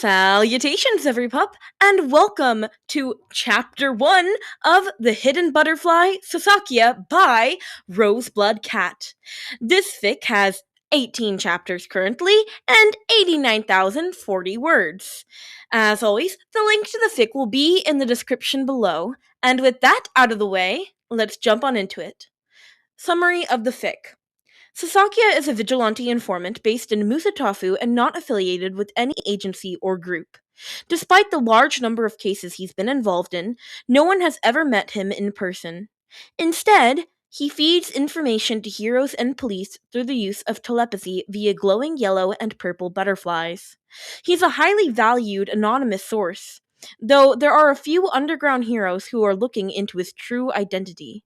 Salutations, every pup, and welcome to Chapter 1 of The Hidden Butterfly, Sasakia by RoseBloodCat. This fic has 18 chapters currently and 89,040 words. As always, the link to the fic will be in the description below, and with that out of the way, let's jump on into it. Summary of the fic. Sasakia is a vigilante informant based in Musatafu and not affiliated with any agency or group. Despite the large number of cases he's been involved in, no one has ever met him in person. Instead, he feeds information to heroes and police through the use of telepathy via glowing yellow and purple butterflies. He's a highly valued anonymous source, though there are a few underground heroes who are looking into his true identity.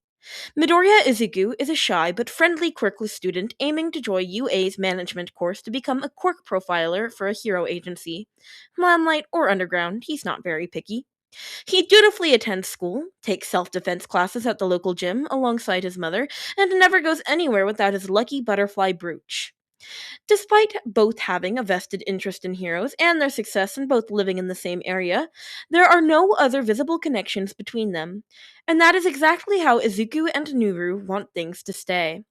Midoriya Izuku is a shy but friendly quirkless student aiming to join UA's management course to become a quirk profiler for a hero agency. Limelight or underground, he's not very picky. He dutifully attends school, takes self-defense classes at the local gym alongside his mother, and never goes anywhere without his lucky butterfly brooch. Despite both having a vested interest in heroes and their success and both living in the same area, there are no other visible connections between them, and that is exactly how Izuku and Nuru want things to stay.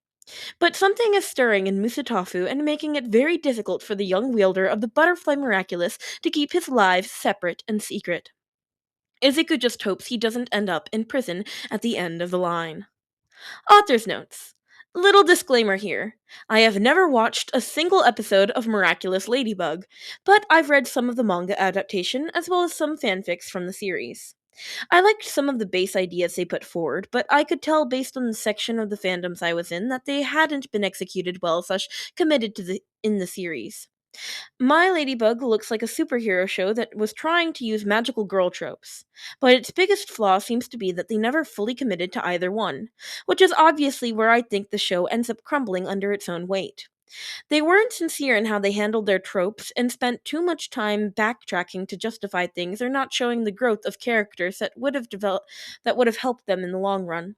But something is stirring in Musatafu and making it very difficult for the young wielder of the Butterfly Miraculous to keep his lives separate and secret. Izuku just hopes he doesn't end up in prison at the end of the line. Author's notes. Little disclaimer here. I have never watched a single episode of Miraculous Ladybug, but I've read some of the manga adaptation as well as some fanfics from the series. I liked some of the base ideas they put forward, but I could tell based on the section of the fandoms I was in that they hadn't been executed well / committed to in the series. My Ladybug looks like a superhero show that was trying to use magical girl tropes, but its biggest flaw seems to be that they never fully committed to either one, which is obviously where I think the show ends up crumbling under its own weight. They weren't sincere in how they handled their tropes and spent too much time backtracking to justify things or not showing the growth of characters that would have helped them in the long run.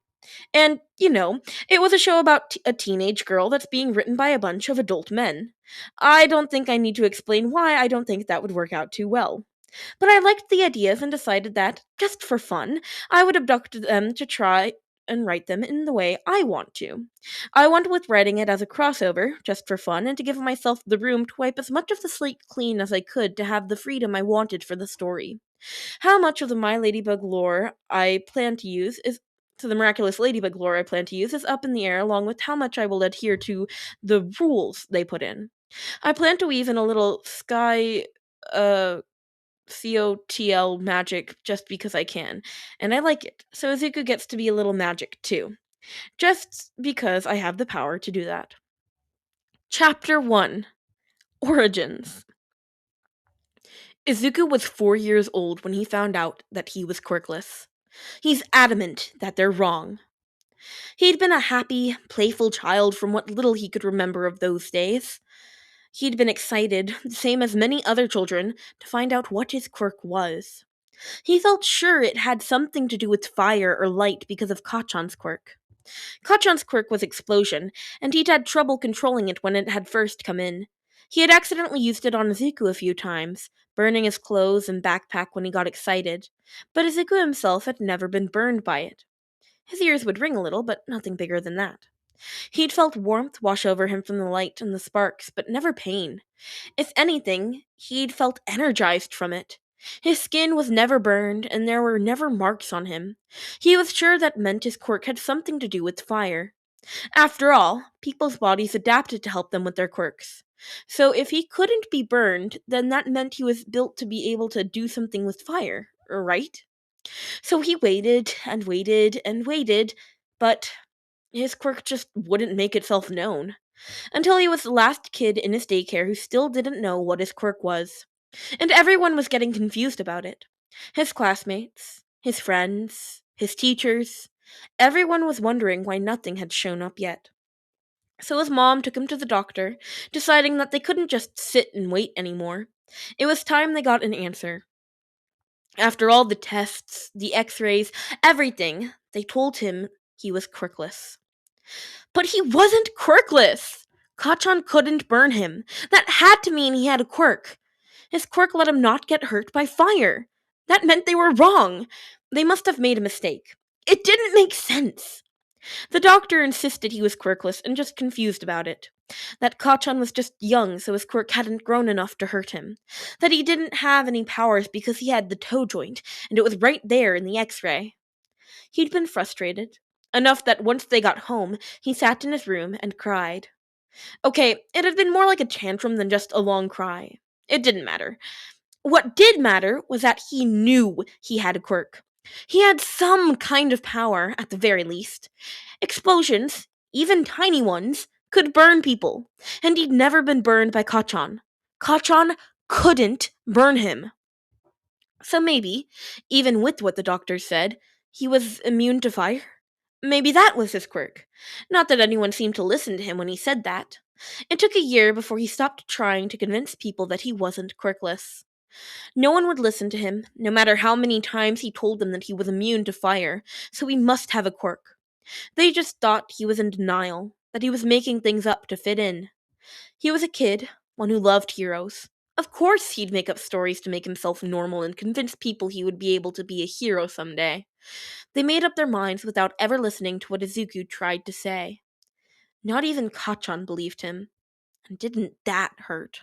And, it was a show about a teenage girl that's being written by a bunch of adult men. I don't think I need to explain why I don't think that would work out too well. But I liked the ideas and decided that, just for fun, I would abduct them to try and write them in the way I want to. I went with writing it as a crossover, just for fun, and to give myself the room to wipe as much of the slate clean as I could to have the freedom I wanted for the story. How much of the My Ladybug lore I plan to use is to the Miraculous Ladybug lore I plan to use is up in the air, along with how much I will adhere to the rules they put in. I plan to weave in a little sky, COTL magic just because I can, and I like it, so Izuku gets to be a little magic too. Just because I have the power to do that. Chapter 1 Origins. Izuku was 4 years old when he found out that he was quirkless. He's adamant that they're wrong. He'd been a happy, playful child from what little he could remember of those days. He'd been excited, the same as many other children, to find out what his quirk was. He felt sure it had something to do with fire or light because of Kachan's quirk. Kachan's quirk was explosion, and he'd had trouble controlling it when it had first come in. He had accidentally used it on Izuku a few times, burning his clothes and backpack when he got excited, but Izuku himself had never been burned by it. His ears would ring a little, but nothing bigger than that. He'd felt warmth wash over him from the light and the sparks, but never pain. If anything, he'd felt energized from it. His skin was never burned, and there were never marks on him. He was sure that meant his quirk had something to do with fire. After all, people's bodies adapted to help them with their quirks. So if he couldn't be burned, then that meant he was built to be able to do something with fire, right? So he waited and waited and waited, but his quirk just wouldn't make itself known. Until he was the last kid in his daycare who still didn't know what his quirk was. And everyone was getting confused about it. His classmates, his friends, his teachers. Everyone was wondering why nothing had shown up yet. So his mom took him to the doctor, deciding that they couldn't just sit and wait anymore. It was time they got an answer. After all the tests, the x-rays, everything, they told him he was quirkless. But he wasn't quirkless! Kachan couldn't burn him. That had to mean he had a quirk. His quirk let him not get hurt by fire. That meant they were wrong. They must have made a mistake. It didn't make sense. The doctor insisted he was quirkless and just confused about it. That Kachan was just young, so his quirk hadn't grown enough to hurt him. That he didn't have any powers because he had the toe joint, and it was right there in the x-ray. He'd been frustrated. Enough that once they got home, he sat in his room and cried. Okay, it had been more like a tantrum than just a long cry. It didn't matter. What did matter was that he knew he had a quirk. He had some kind of power, at the very least. Explosions, even tiny ones, could burn people, and he'd never been burned by Kachan. Kachan couldn't burn him. So maybe, even with what the doctor said, he was immune to fire? Maybe that was his quirk. Not that anyone seemed to listen to him when he said that. It took a year before he stopped trying to convince people that he wasn't quirkless. No one would listen to him, no matter how many times he told them that he was immune to fire, so he must have a quirk. They just thought he was in denial, that he was making things up to fit in. He was a kid, one who loved heroes. Of course he'd make up stories to make himself normal and convince people he would be able to be a hero someday. They made up their minds without ever listening to what Izuku tried to say. Not even Kachan believed him. And didn't that hurt?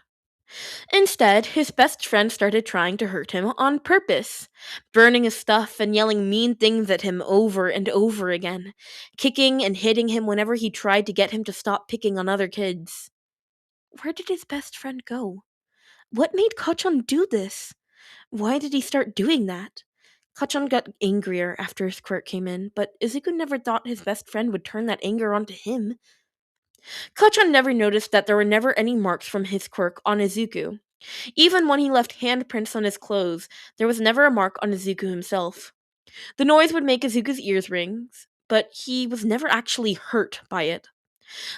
Instead, his best friend started trying to hurt him on purpose, burning his stuff and yelling mean things at him over and over again, kicking and hitting him whenever he tried to get him to stop picking on other kids. Where did his best friend go? What made Kachan do this? Why did he start doing that? Kachan got angrier after his quirk came in, but Izuku never thought his best friend would turn that anger onto him. Kachan never noticed that there were never any marks from his quirk on Izuku. Even when he left handprints on his clothes, there was never a mark on Izuku himself. The noise would make Izuku's ears ring, but he was never actually hurt by it.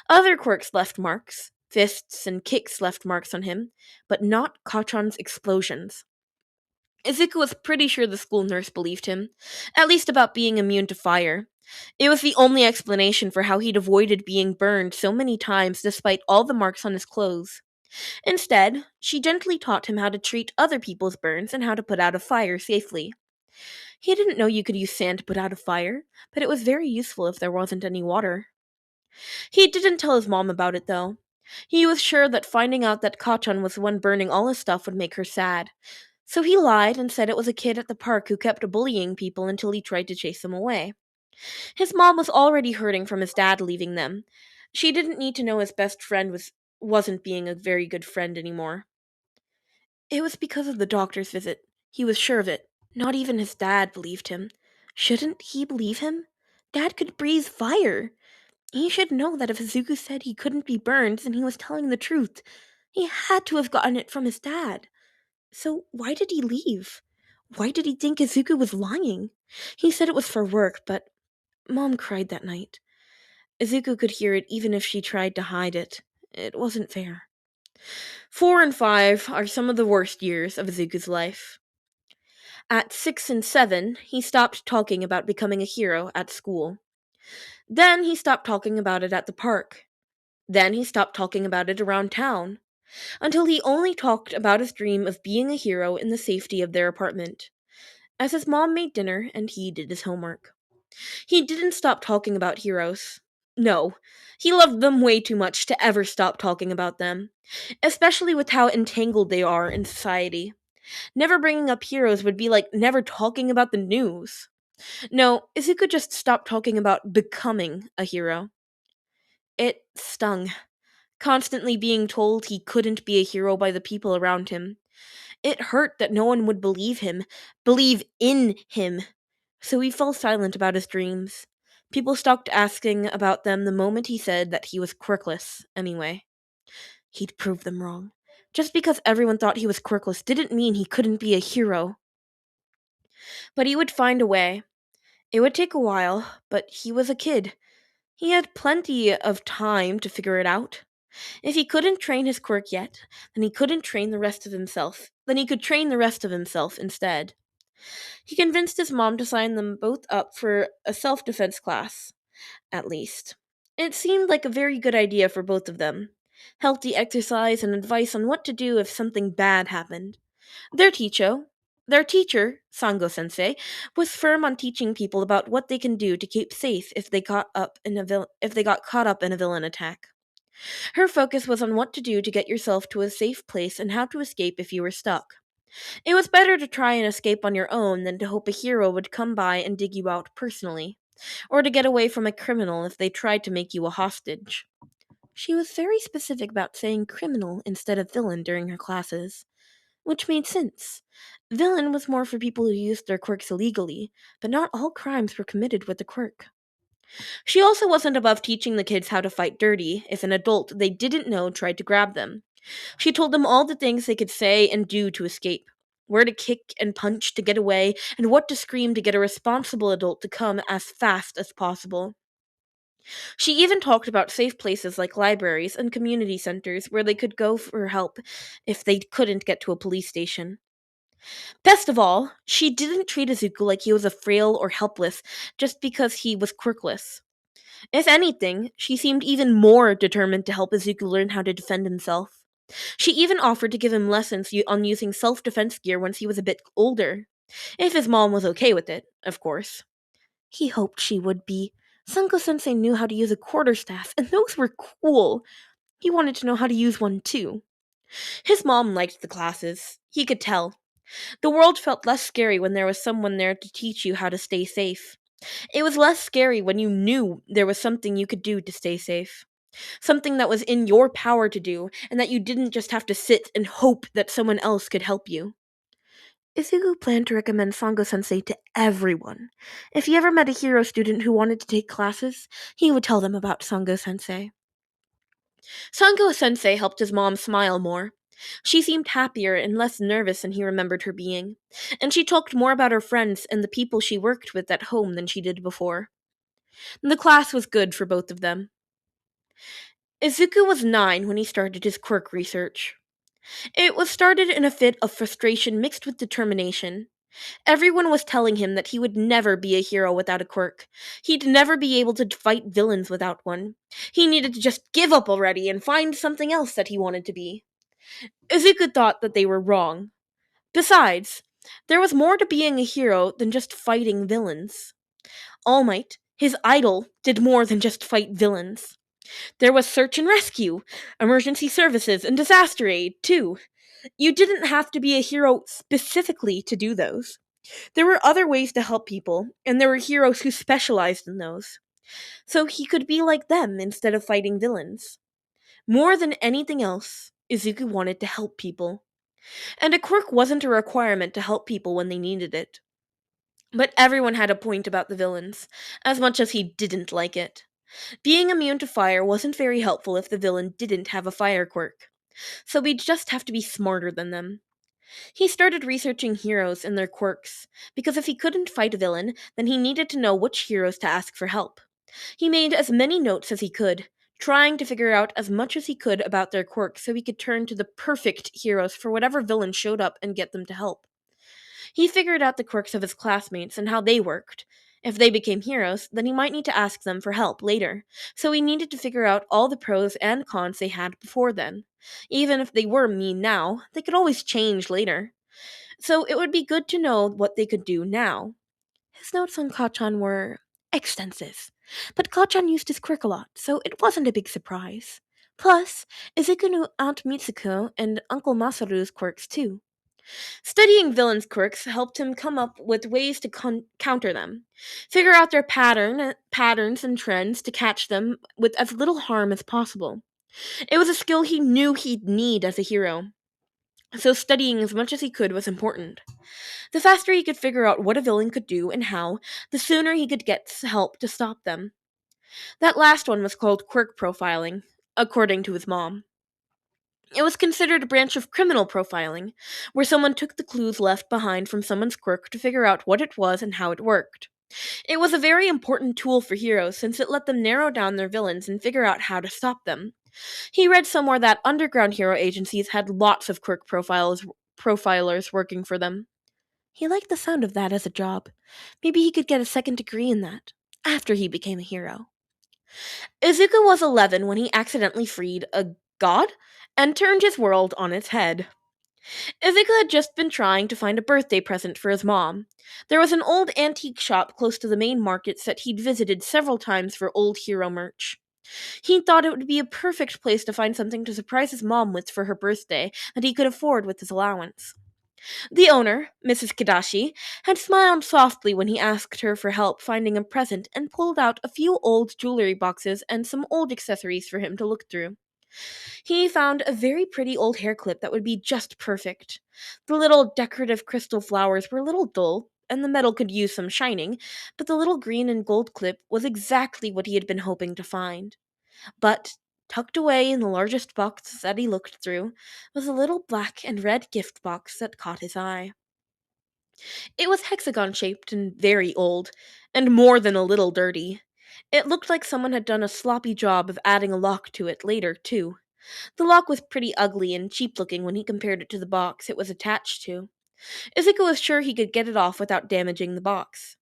Other quirks left marks. Fists and kicks left marks on him, but not Kachan's explosions. Izuku was pretty sure the school nurse believed him, at least about being immune to fire. It was the only explanation for how he'd avoided being burned so many times despite all the marks on his clothes. Instead, she gently taught him how to treat other people's burns and how to put out a fire safely. He didn't know you could use sand to put out a fire, but it was very useful if there wasn't any water. He didn't tell his mom about it, though. He was sure that finding out that Kachan was the one burning all his stuff would make her sad. So he lied and said it was a kid at the park who kept bullying people until he tried to chase them away. His mom was already hurting from his dad leaving them. She didn't need to know his best friend wasn't being a very good friend anymore. It was because of the doctor's visit. He was sure of it. Not even his dad believed him. Shouldn't he believe him? Dad could breathe fire. He should know that if Izuku said he couldn't be burned, then he was telling the truth. He had to have gotten it from his dad. So why did he leave? Why did he think Izuku was lying? He said it was for work, but Mom cried that night. Izuku could hear it even if she tried to hide it. It wasn't fair. 4 and 5 are some of the worst years of Izuku's life. At 6 and 7, he stopped talking about becoming a hero at school. Then he stopped talking about it at the park. Then he stopped talking about it around town. Until he only talked about his dream of being a hero in the safety of their apartment. As his mom made dinner and he did his homework. He didn't stop talking about heroes. No, he loved them way too much to ever stop talking about them, especially with how entangled they are in society. Never bringing up heroes would be like never talking about the news. No, Izuku just stopped talking about becoming a hero. It stung, constantly being told he couldn't be a hero by the people around him. It hurt that no one would believe in him. So he fell silent about his dreams. People stopped asking about them the moment he said that he was quirkless, anyway. He'd prove them wrong. Just because everyone thought he was quirkless didn't mean he couldn't be a hero. But he would find a way. It would take a while, but he was a kid. He had plenty of time to figure it out. If he couldn't train his quirk yet, then he couldn't train the rest of himself. Then he could train the rest of himself instead. He convinced his mom to sign them both up for a self-defense class, at least. It seemed like a very good idea for both of them. Healthy exercise and advice on what to do if something bad happened. Their teacher, their teacher, Sango-sensei, was firm on teaching people about what they can do to keep safe if they got caught up in a villain attack. Her focus was on what to do to get yourself to a safe place and how to escape if you were stuck. It was better to try and escape on your own than to hope a hero would come by and dig you out personally, or to get away from a criminal if they tried to make you a hostage. She was very specific about saying criminal instead of villain during her classes, which made sense. Villain was more for people who used their quirks illegally, but not all crimes were committed with the quirk. She also wasn't above teaching the kids how to fight dirty if an adult they didn't know tried to grab them. She told them all the things they could say and do to escape, where to kick and punch to get away, and what to scream to get a responsible adult to come as fast as possible. She even talked about safe places like libraries and community centers where they could go for help if they couldn't get to a police station. Best of all, she didn't treat Izuku like he was a frail or helpless just because he was quirkless. If anything, she seemed even more determined to help Izuku learn how to defend himself. She even offered to give him lessons on using self-defense gear once he was a bit older. If his mom was okay with it, of course. He hoped she would be. Sanko-sensei knew how to use a quarterstaff, and those were cool. He wanted to know how to use one too. His mom liked the classes. He could tell. The world felt less scary when there was someone there to teach you how to stay safe. It was less scary when you knew there was something you could do to stay safe. Something that was in your power to do, and that you didn't just have to sit and hope that someone else could help you. Izuku planned to recommend Sango-sensei to everyone. If he ever met a hero student who wanted to take classes, he would tell them about Sango-sensei. Sango-sensei helped his mom smile more. She seemed happier and less nervous than he remembered her being, and she talked more about her friends and the people she worked with at home than she did before. The class was good for both of them. Izuku was 9 when he started his quirk research. It was started in a fit of frustration mixed with determination. Everyone was telling him that he would never be a hero without a quirk. He'd never be able to fight villains without one. He needed to just give up already and find something else that he wanted to be. Izuku thought that they were wrong. Besides, there was more to being a hero than just fighting villains. All Might, his idol, did more than just fight villains. There was search and rescue, emergency services, and disaster aid, too. You didn't have to be a hero specifically to do those. There were other ways to help people, and there were heroes who specialized in those. So he could be like them instead of fighting villains. More than anything else, Izuku wanted to help people. And a quirk wasn't a requirement to help people when they needed it. But everyone had a point about the villains, as much as he didn't like it. Being immune to fire wasn't very helpful if the villain didn't have a fire quirk. So we'd just have to be smarter than them. He started researching heroes and their quirks, because if he couldn't fight a villain, then he needed to know which heroes to ask for help. He made as many notes as he could, trying to figure out as much as he could about their quirks so he could turn to the perfect heroes for whatever villain showed up and get them to help. He figured out the quirks of his classmates and how they worked. If they became heroes, then he might need to ask them for help later, so he needed to figure out all the pros and cons they had before then. Even if they were mean now, they could always change later. So it would be good to know what they could do now. His notes on Kachan were extensive, but Kachan used his quirk a lot, so it wasn't a big surprise. Plus, Izuku knew Aunt Mitsuko and Uncle Masaru's quirks too. Studying villains' quirks helped him come up with ways to counter them, figure out their patterns and trends to catch them with as little harm as possible. It was a skill he knew he'd need as a hero, so studying as much as he could was important. The faster he could figure out what a villain could do and how, the sooner he could get help to stop them. That last one was called quirk profiling, according to his mom. It was considered a branch of criminal profiling, where someone took the clues left behind from someone's quirk to figure out what it was and how it worked. It was a very important tool for heroes since it let them narrow down their villains and figure out how to stop them. He read somewhere that underground hero agencies had lots of quirk profilers working for them. He liked the sound of that as a job. Maybe he could get a second degree in that, after he became a hero. Izuku was 11 when he accidentally freed a god and turned his world on its head. Izuku had just been trying to find a birthday present for his mom. There was an old antique shop close to the main markets that he'd visited several times for old hero merch. He thought it would be a perfect place to find something to surprise his mom with for her birthday that he could afford with his allowance. The owner, Mrs. Kadashi, had smiled softly when he asked her for help finding a present and pulled out a few old jewelry boxes and some old accessories for him to look through. He found a very pretty old hair clip that would be just perfect. The little decorative crystal flowers were a little dull, and the metal could use some shining, but the little green and gold clip was exactly what he had been hoping to find. But, tucked away in the largest box that he looked through, was a little black and red gift box that caught his eye. It was hexagon shaped and very old, and more than a little dirty. It looked like someone had done a sloppy job of adding a lock to it later, too. The lock was pretty ugly and cheap looking when he compared it to the box it was attached to. Izuku was sure he could get it off without damaging the box.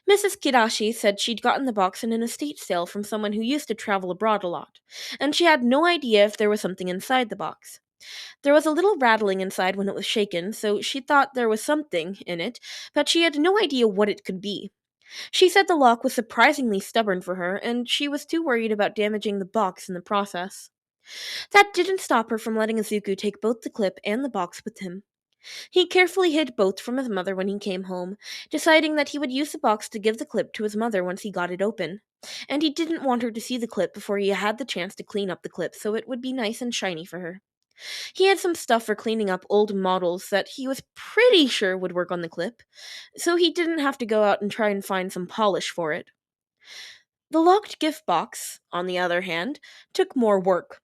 Mrs. Kirashi said she'd gotten the box in an estate sale from someone who used to travel abroad a lot, and she had no idea if there was something inside the box. There was a little rattling inside when it was shaken, so she thought there was something in it, but she had no idea what it could be. She said the lock was surprisingly stubborn for her, and she was too worried about damaging the box in the process. That didn't stop her from letting Izuku take both the clip and the box with him. He carefully hid both from his mother when he came home, deciding that he would use the box to give the clip to his mother once he got it open. And he didn't want her to see the clip before he had the chance to clean up the clip so it would be nice and shiny for her. He had some stuff for cleaning up old models that he was pretty sure would work on the clip, so he didn't have to go out and try and find some polish for it. The locked gift box, on the other hand, took more work.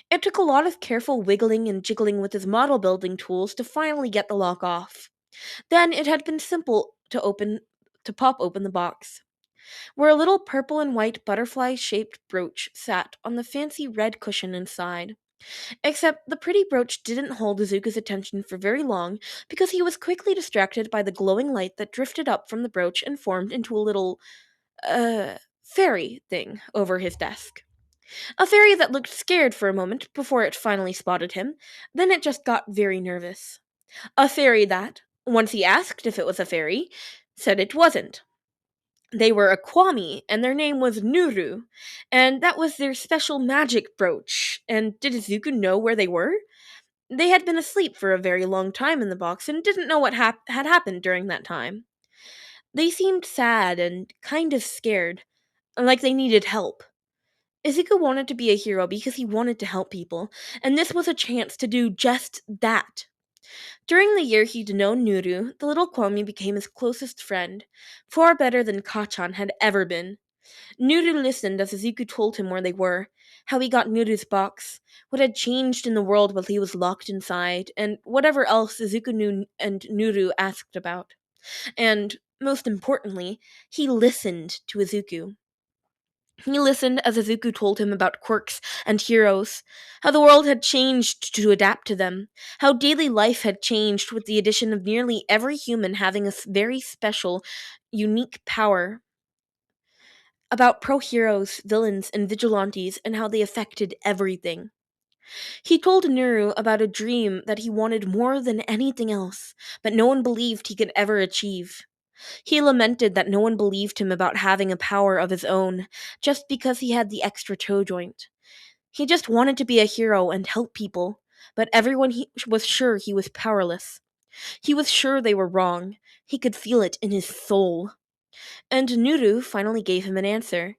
It took a lot of careful wiggling and jiggling with his model building tools to finally get the lock off. Then it had been simple to pop open the box, where a little purple and white butterfly-shaped brooch sat on the fancy red cushion inside. Except the pretty brooch didn't hold Izuku's attention for very long because he was quickly distracted by the glowing light that drifted up from the brooch and formed into a little, fairy thing over his desk. A fairy that looked scared for a moment before it finally spotted him, then it just got very nervous. A fairy that, once he asked if it was a fairy, said it wasn't. They were a Kwami, and their name was Nuru, and that was their special magic brooch. And did Izuku know where they were? They had been asleep for a very long time in the box and didn't know what had happened during that time. They seemed sad and kind of scared, like they needed help. Izuku wanted to be a hero because he wanted to help people, and this was a chance to do just that. During the year he'd known Nuru, the little Kwami became his closest friend, far better than Kachan had ever been. Nuru listened as Izuku told him where they were, how he got Nuru's box, what had changed in the world while he was locked inside, and whatever else Izuku knew and Nuru asked about. And, most importantly, he listened to Izuku. He listened as Izuku told him about quirks and heroes, how the world had changed to adapt to them, how daily life had changed with the addition of nearly every human having a very special, unique power, about pro-heroes, villains, and vigilantes, and how they affected everything. He told Nuru about a dream that he wanted more than anything else, but no one believed he could ever achieve. He lamented that no one believed him about having a power of his own, just because he had the extra toe joint. He just wanted to be a hero and help people, but everyone was sure he was powerless. He was sure they were wrong. He could feel it in his soul. And Nuru finally gave him an answer.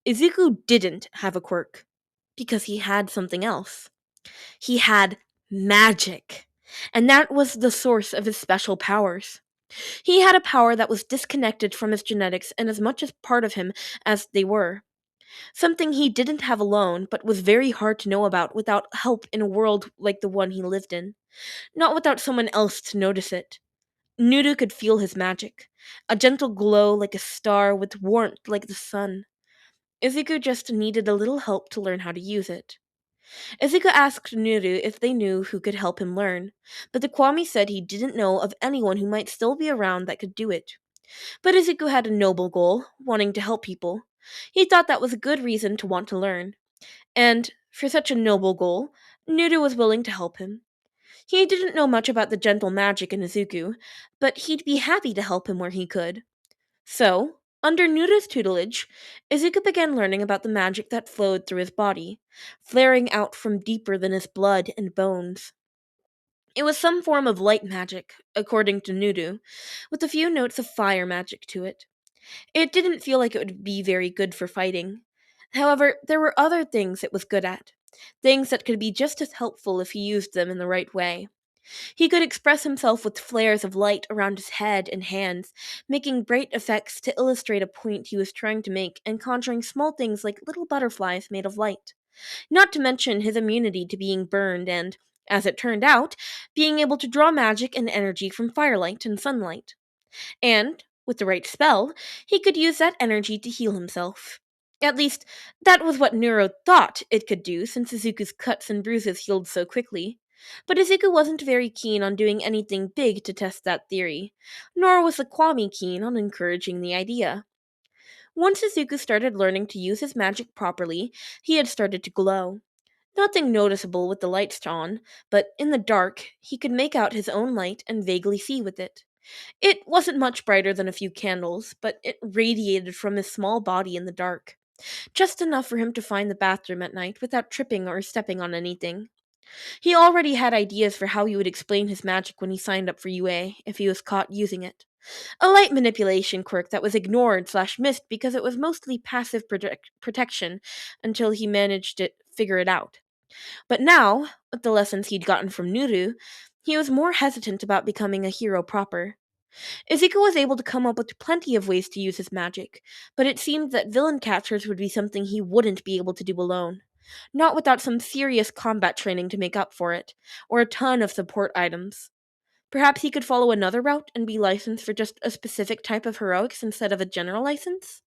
Izuku didn't have a quirk, because he had something else. He had magic, and that was the source of his special powers. He had a power that was disconnected from his genetics and as much as part of him as they were. Something he didn't have alone, but was very hard to know about without help in a world like the one he lived in. Not without someone else to notice it. Nuru could feel his magic. A gentle glow like a star with warmth like the sun. Izuku just needed a little help to learn how to use it. Izuku asked Nuru if they knew who could help him learn, but the Kwami said he didn't know of anyone who might still be around that could do it. But Izuku had a noble goal, wanting to help people. He thought that was a good reason to want to learn. And, for such a noble goal, Nuru was willing to help him. He didn't know much about the gentle magic in Izuku, but he'd be happy to help him where he could. So, under Nuda's tutelage, Izuku began learning about the magic that flowed through his body, flaring out from deeper than his blood and bones. It was some form of light magic, according to Nudu, with a few notes of fire magic to it. It didn't feel like it would be very good for fighting. However, there were other things it was good at. Things that could be just as helpful if he used them in the right way. He could express himself with flares of light around his head and hands, making bright effects to illustrate a point he was trying to make and conjuring small things like little butterflies made of light. Not to mention his immunity to being burned and, as it turned out, being able to draw magic and energy from firelight and sunlight. And, with the right spell, he could use that energy to heal himself. At least, that was what Neuro thought it could do since Izuku's cuts and bruises healed so quickly. But Izuku wasn't very keen on doing anything big to test that theory, nor was the Kwami keen on encouraging the idea. Once Izuku started learning to use his magic properly, he had started to glow. Nothing noticeable with the lights on, but in the dark, he could make out his own light and vaguely see with it. It wasn't much brighter than a few candles, but it radiated from his small body in the dark. Just enough for him to find the bathroom at night without tripping or stepping on anything. He already had ideas for how he would explain his magic when he signed up for UA, if he was caught using it. A light manipulation quirk that was ignored/missed because it was mostly passive protection until he managed to figure it out. But now, with the lessons he'd gotten from Nuru, he was more hesitant about becoming a hero proper. Izuku was able to come up with plenty of ways to use his magic, but it seemed that villain captures would be something he wouldn't be able to do alone. Not without some serious combat training to make up for it, or a ton of support items. Perhaps he could follow another route and be licensed for just a specific type of heroics instead of a general license?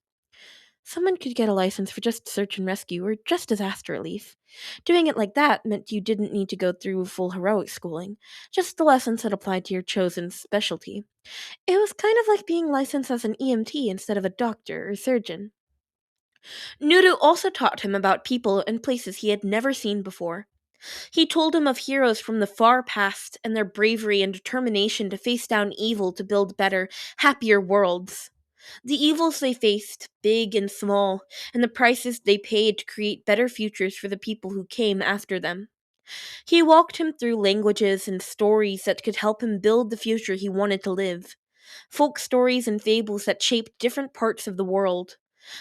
Someone could get a license for just search and rescue or just disaster relief. Doing it like that meant you didn't need to go through full heroic schooling, just the lessons that applied to your chosen specialty. It was kind of like being licensed as an EMT instead of a doctor or surgeon. Nuru also taught him about people and places he had never seen before. He told him of heroes from the far past and their bravery and determination to face down evil to build better, happier worlds. The evils they faced, big and small, and the prices they paid to create better futures for the people who came after them. He walked him through languages and stories that could help him build the future he wanted to live. Folk stories and fables that shaped different parts of the world.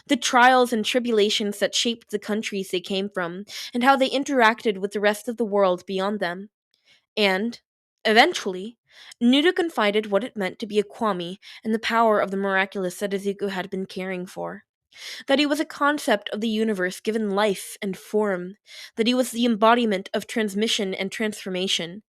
The trials and tribulations that shaped the countries they came from, and how they interacted with the rest of the world beyond them. And, eventually, Nuda confided what it meant to be a Kwami and the power of the miraculous that Izuku had been caring for. That he was a concept of the universe given life and form, that he was the embodiment of transmission and transformation,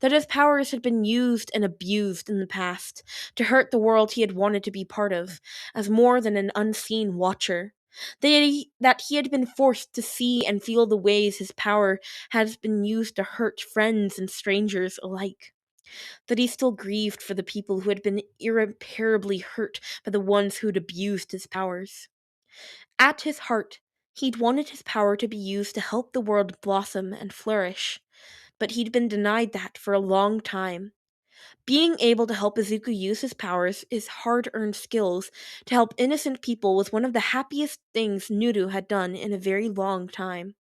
that his powers had been used and abused in the past to hurt the world he had wanted to be part of, as more than an unseen watcher. That he had been forced to see and feel the ways his power has been used to hurt friends and strangers alike. That he still grieved for the people who had been irreparably hurt by the ones who'd abused his powers. At his heart, he'd wanted his power to be used to help the world blossom and flourish, but he'd been denied that for a long time. Being able to help Izuku use his powers, his hard-earned skills, to help innocent people was one of the happiest things Nuru had done in a very long time.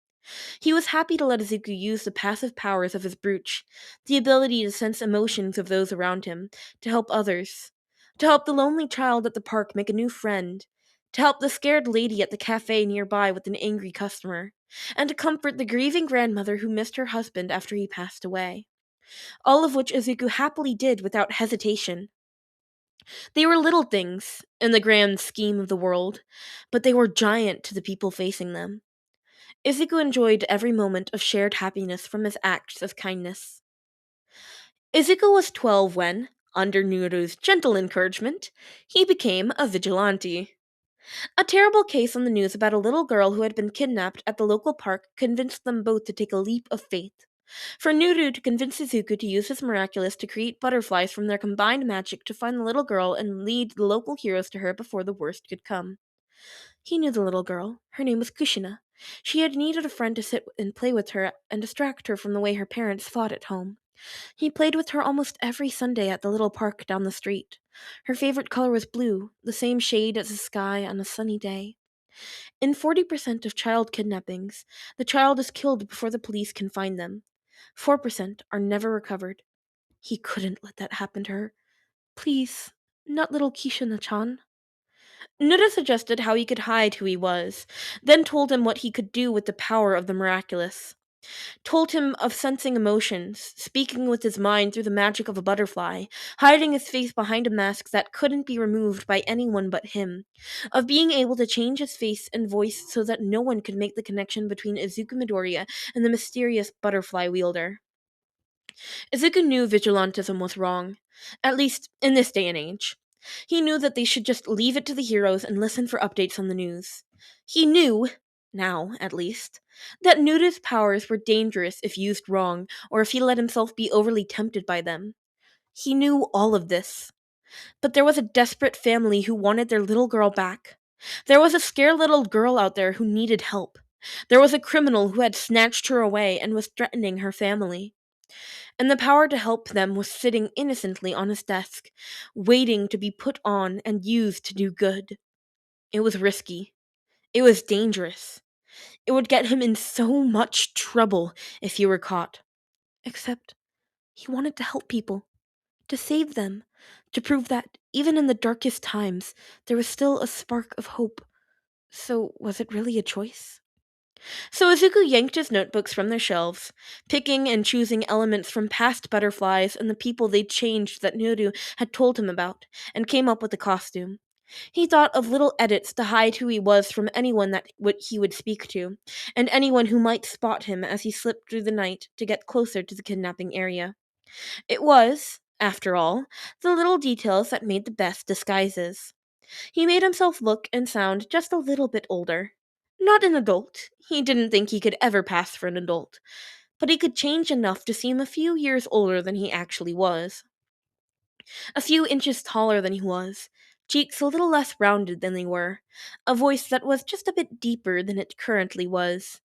He was happy to let Izuku use the passive powers of his brooch, the ability to sense emotions of those around him, to help others. To help the lonely child at the park make a new friend. To help the scared lady at the cafe nearby with an angry customer. And to comfort the grieving grandmother who missed her husband after he passed away. All of which Izuku happily did without hesitation. They were little things, in the grand scheme of the world, but they were giant to the people facing them. Izuku enjoyed every moment of shared happiness from his acts of kindness. Izuku was 12 when, under Nuru's gentle encouragement, he became a vigilante. A terrible case on the news about a little girl who had been kidnapped at the local park convinced them both to take a leap of faith. For Nuru to convince Izuku to use his miraculous to create butterflies from their combined magic to find the little girl and lead the local heroes to her before the worst could come. He knew the little girl. Her name was Kushina. She had needed a friend to sit and play with her and distract her from the way her parents fought at home. He played with her almost every Sunday at the little park down the street. Her favorite color was blue, the same shade as the sky on a sunny day. In 40% of child kidnappings, the child is killed before the police can find them. 4% are never recovered. He couldn't let that happen to her. Please, not little Kishina-chan. Nuda suggested how he could hide who he was, then told him what he could do with the power of the miraculous. Told him of sensing emotions, speaking with his mind through the magic of a butterfly, hiding his face behind a mask that couldn't be removed by anyone but him, of being able to change his face and voice so that no one could make the connection between Izuku Midoriya and the mysterious butterfly wielder. Izuku knew vigilantism was wrong, at least in this day and age. He knew that they should just leave it to the heroes and listen for updates on the news. He knew, now at least, that Nuda's powers were dangerous if used wrong, or if he let himself be overly tempted by them. He knew all of this. But there was a desperate family who wanted their little girl back. There was a scared little girl out there who needed help. There was a criminal who had snatched her away and was threatening her family. And the power to help them was sitting innocently on his desk, waiting to be put on and used to do good. It was risky. It was dangerous. It would get him in so much trouble if he were caught. Except, he wanted to help people, to save them, to prove that, even in the darkest times, there was still a spark of hope. So, was it really a choice? So Izuku yanked his notebooks from their shelves, picking and choosing elements from past butterflies and the people they'd changed that Nuru had told him about, and came up with a costume. He thought of little edits to hide who he was from anyone he would speak to, and anyone who might spot him as he slipped through the night to get closer to the kidnapping area. It was, after all, the little details that made the best disguises. He made himself look and sound just a little bit older. Not an adult. He didn't think he could ever pass for an adult. But he could change enough to seem a few years older than he actually was. A few inches taller than he was, cheeks a little less rounded than they were, a voice that was just a bit deeper than it currently was,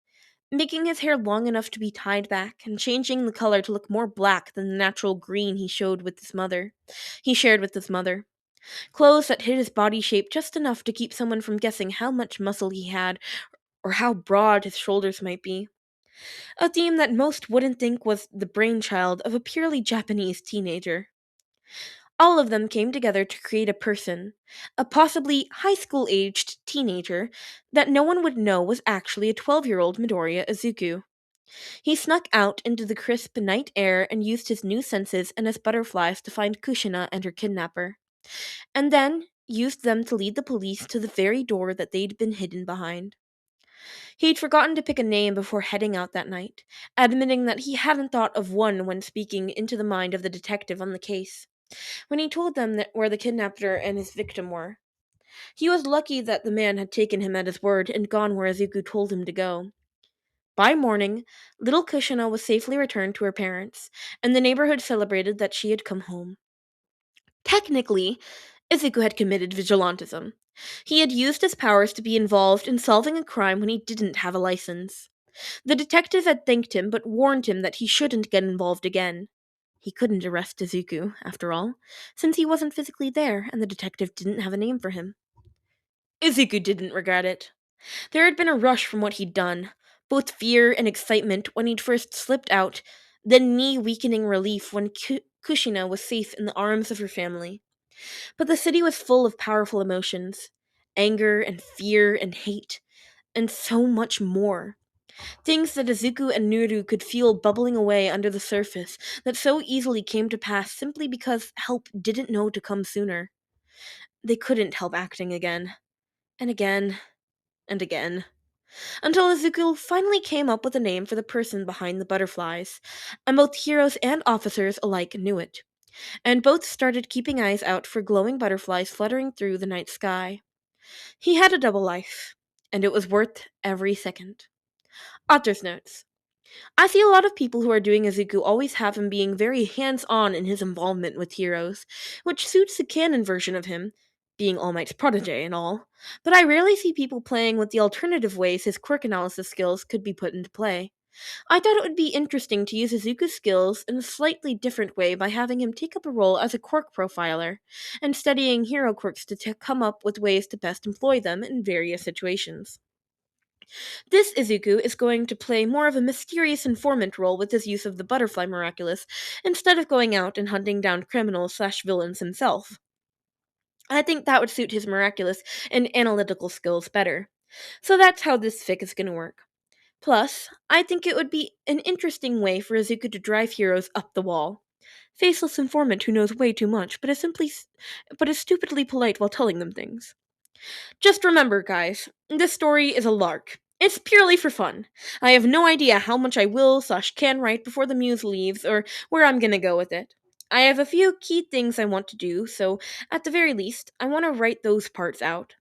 making his hair long enough to be tied back and changing the color to look more black than the natural green he shared with his mother. Clothes that hid his body shape just enough to keep someone from guessing how much muscle he had or how broad his shoulders might be. A theme that most wouldn't think was the brainchild of a purely Japanese teenager. All of them came together to create a person, a possibly high school-aged teenager that no one would know was actually a 12-year-old Midoriya Izuku. He snuck out into the crisp night air and used his new senses and his butterflies to find Kushina and her kidnapper, and then used them to lead the police to the very door that they'd been hidden behind. He'd forgotten to pick a name before heading out that night, admitting that he hadn't thought of one when speaking into the mind of the detective on the case, when he told them where the kidnapper and his victim were. He was lucky that the man had taken him at his word and gone where Izuku told him to go. By morning, little Kushina was safely returned to her parents, and the neighborhood celebrated that she had come home. Technically, Izuku had committed vigilantism. He had used his powers to be involved in solving a crime when he didn't have a license. The detective had thanked him but warned him that he shouldn't get involved again. He couldn't arrest Izuku, after all, since he wasn't physically there and the detective didn't have a name for him. Izuku didn't regret it. There had been a rush from what he'd done, both fear and excitement when he'd first slipped out, then knee-weakening relief when Kushina was safe in the arms of her family. But the city was full of powerful emotions, anger and fear and hate, and so much more. Things that Izuku and Nuru could feel bubbling away under the surface that so easily came to pass simply because help didn't know to come sooner. They couldn't help acting again, and again, and again, until Izuku finally came up with a name for the person behind the butterflies, and both heroes and officers alike knew it, and both started keeping eyes out for glowing butterflies fluttering through the night sky. He had a double life, and it was worth every second. Author's notes. I see a lot of people who are doing Izuku always have him being very hands-on in his involvement with heroes, which suits the canon version of him, being All Might's protege and all, but I rarely see people playing with the alternative ways his quirk analysis skills could be put into play. I thought it would be interesting to use Izuku's skills in a slightly different way by having him take up a role as a quirk profiler, and studying hero quirks to come up with ways to best employ them in various situations. This Izuku is going to play more of a mysterious informant role with his use of the butterfly miraculous, instead of going out and hunting down criminals/villains himself. I think that would suit his miraculous and analytical skills better. So that's how this fic is going to work. Plus, I think it would be an interesting way for Izuku to drive heroes up the wall. Faceless informant who knows way too much, but is stupidly polite while telling them things. Just remember, guys, this story is a lark. It's purely for fun. I have no idea how much I will/can write before the muse leaves, or where I'm gonna go with it. I have a few key things I want to do, so at the very least, I want to write those parts out.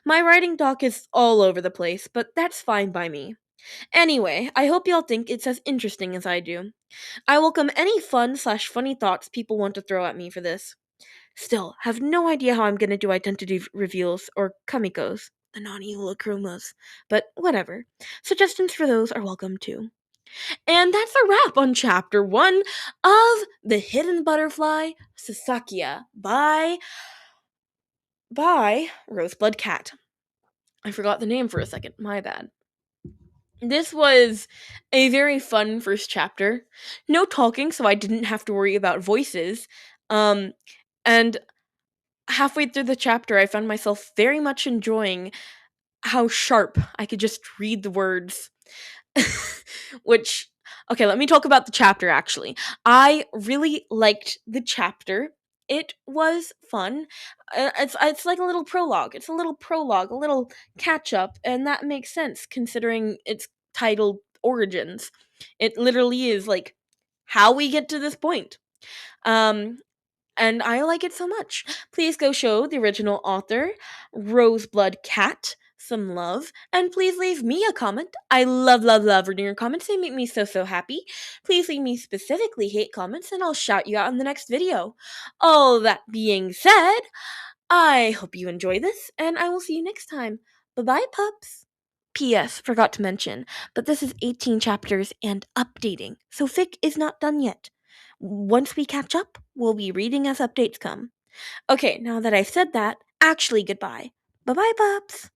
My writing doc is all over the place, but that's fine by me. Anyway, I hope y'all think it's as interesting as I do. I welcome any fun/funny thoughts people want to throw at me for this. Still, have no idea how I'm gonna do identity reveals or kamikos, the non-evil akumas, but whatever. Suggestions for those are welcome too. And that's a wrap on Chapter 1 of The Hidden Butterfly, Sasakia, by RoseBloodCat. I forgot the name for a second, my bad. This was a very fun first chapter. No talking, so I didn't have to worry about voices. And halfway through the chapter, I found myself very much enjoying how sharp I could just read the words. Which, okay, let me talk about the chapter actually. I really liked the chapter. It was fun. It's like a little prologue. It's a little prologue, a little catch up, and that makes sense considering it's titled Origins. It literally is like how we get to this point. Um, and I like it so much. Please go show the original author, RoseBloodCat, some love, and please leave me a comment. I love, love, love reading your comments. They make me so, so happy. Please leave me specifically hate comments, and I'll shout you out in the next video. All that being said, I hope you enjoy this, and I will see you next time. Bye-bye, pups. P.S. Forgot to mention, but this is 18 chapters and updating, so fic is not done yet. Once we catch up, we'll be reading as updates come. Okay, now that I've said that, actually goodbye. Bye-bye, pups!